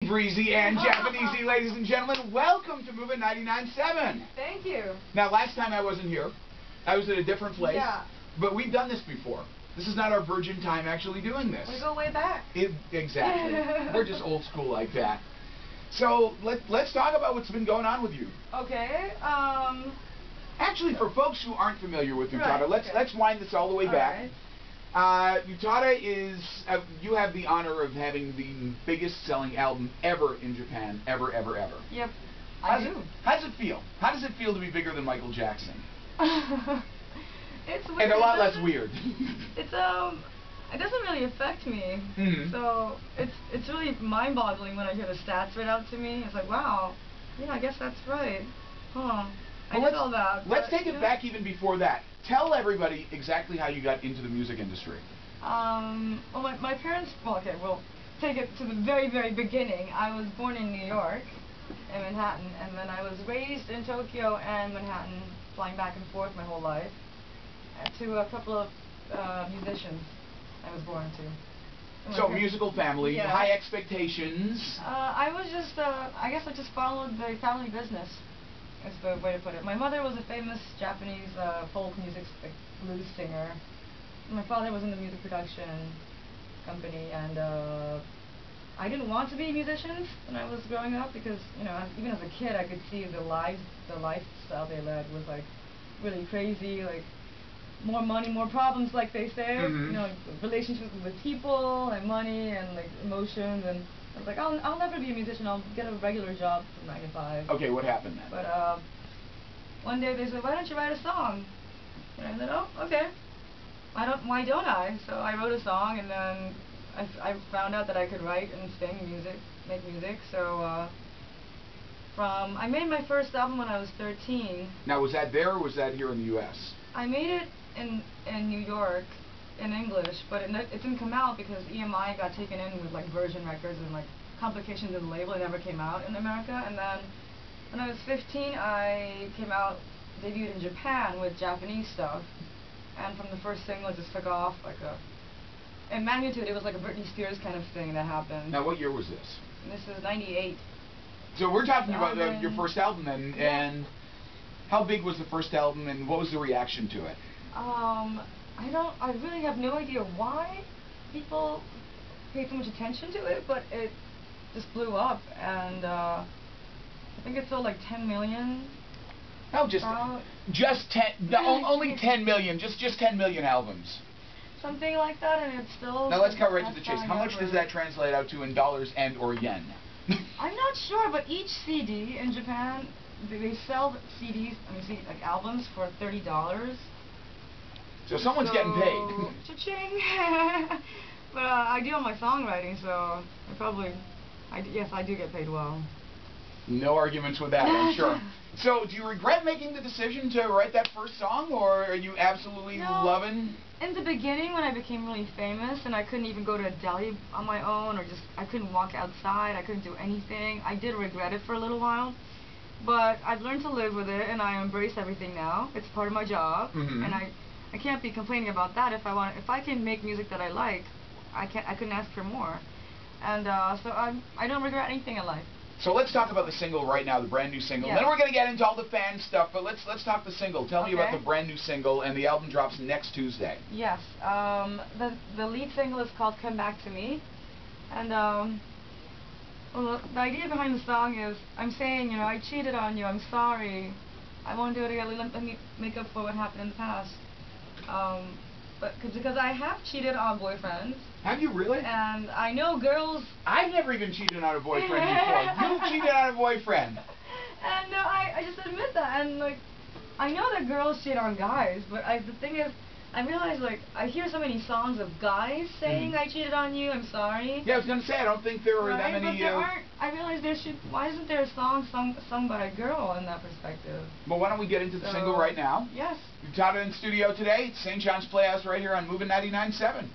breezy and Japanesey, ladies and gentlemen. Welcome to Moving 99.7. Thank you. Now, last time I wasn't here. I was at a different place. Yeah. But we've done this before. This is not our virgin time actually doing this. We go way back. Exactly. We're just old school like that. So let's talk about what's been going on with you. Okay. Actually, for folks who aren't familiar with Utada, Right, let's wind this all the way back. Right. Utada is, you have the honor of having the biggest selling album ever in Japan, ever. Yep, How do. How does it feel? How does it feel to be bigger than Michael Jackson? It's weird. And a lot less weird. It's it doesn't really affect me. Mm-hmm. So it's really mind-boggling when I hear the stats read out to me. It's like, wow, yeah, I guess that's right. Huh. Well, I did all that. Let's take it back even before that. Tell everybody exactly how you got into the music industry. Well, my parents, we'll take it to the very, very beginning. I was born in New York, in Manhattan, and then I was raised in Tokyo and Manhattan, flying back and forth my whole life, to a couple of musicians I was born to. So, musical family, yeah. high expectations. I was just, I guess I just followed the family business. That's the way to put it. My mother was a famous Japanese folk music blues singer. My father was in the music production company, and I didn't want to be musicians when I was growing up because, you know, even as a kid, I could see the lifestyle they led was like really crazy, like more money, more problems, like they say. Mm-hmm. You know, like, relationships with people and money and like emotions and. I was like, I'll never be a musician. I'll get a regular job from 9 to 5. Okay, what happened then? But one day they said, why don't you write a song? And I said, oh, okay. Why don't I? So I wrote a song, and then I found out that I could write and sing music, make music. So I made my first album when I was 13. Now, was that there or was that here in the U.S.? I made it in New York. In English, but it didn't come out because EMI got taken in with like Virgin Records and like complications in the label. It never came out in America. And then when I was 15, I debuted in Japan with Japanese stuff, and from the first single it just took off like in magnitude. It was like a Britney Spears kind of thing that happened. Now, what year was this? And this is '98. So we're talking about your first album, and how big was the first album, and what was the reaction to it? I really have no idea why people paid so much attention to it, but it just blew up, and I think it sold like 10 million. No, just 10. No, only 10 million. Just 10 million albums. Something like that, and it's still. Now let's cut right to the chase. How much does that translate out to in dollars and or yen? I'm not sure, but each CD in Japan, they sell CDs, like albums for $30. So someone's getting paid. Cha-ching! But I do all my songwriting, so yes, I do get paid well. No arguments with that, I'm sure. So, do you regret making the decision to write that first song, or are you absolutely loving? In the beginning, when I became really famous, and I couldn't even go to a deli on my own, or I couldn't walk outside, I couldn't do anything, I did regret it for a little while. But I've learned to live with it, and I embrace everything now. It's part of my job, and I can't be complaining about that. If I can make music that I like, I couldn't ask for more. And so I don't regret anything in life. So let's talk about the single right now, the brand new single. Yes. Then we're going to get into all the fan stuff, but let's talk the single. Tell me about the brand new single, and the album drops next Tuesday. Yes. The lead single is called Come Back to Me, and well, the idea behind the song is I'm saying, you know, I cheated on you. I'm sorry. I won't do it again. Let me make up for what happened in the past. But because I have cheated on boyfriends. Have you really? And I know girls. I've never even cheated on a boyfriend before. You cheated on a boyfriend. And I just admit that. And like, I know that girls cheat on guys, but the thing is, I realize like I hear so many songs of guys saying I cheated on you. I'm sorry. Yeah, I was gonna say I don't think there were that many. But there aren't. I realize there should. Why isn't there a song sung by a girl in that perspective? Well, why don't we get into the single right now? Yes. Utada in studio today, St. John's Playhouse right here on Moving 99.7.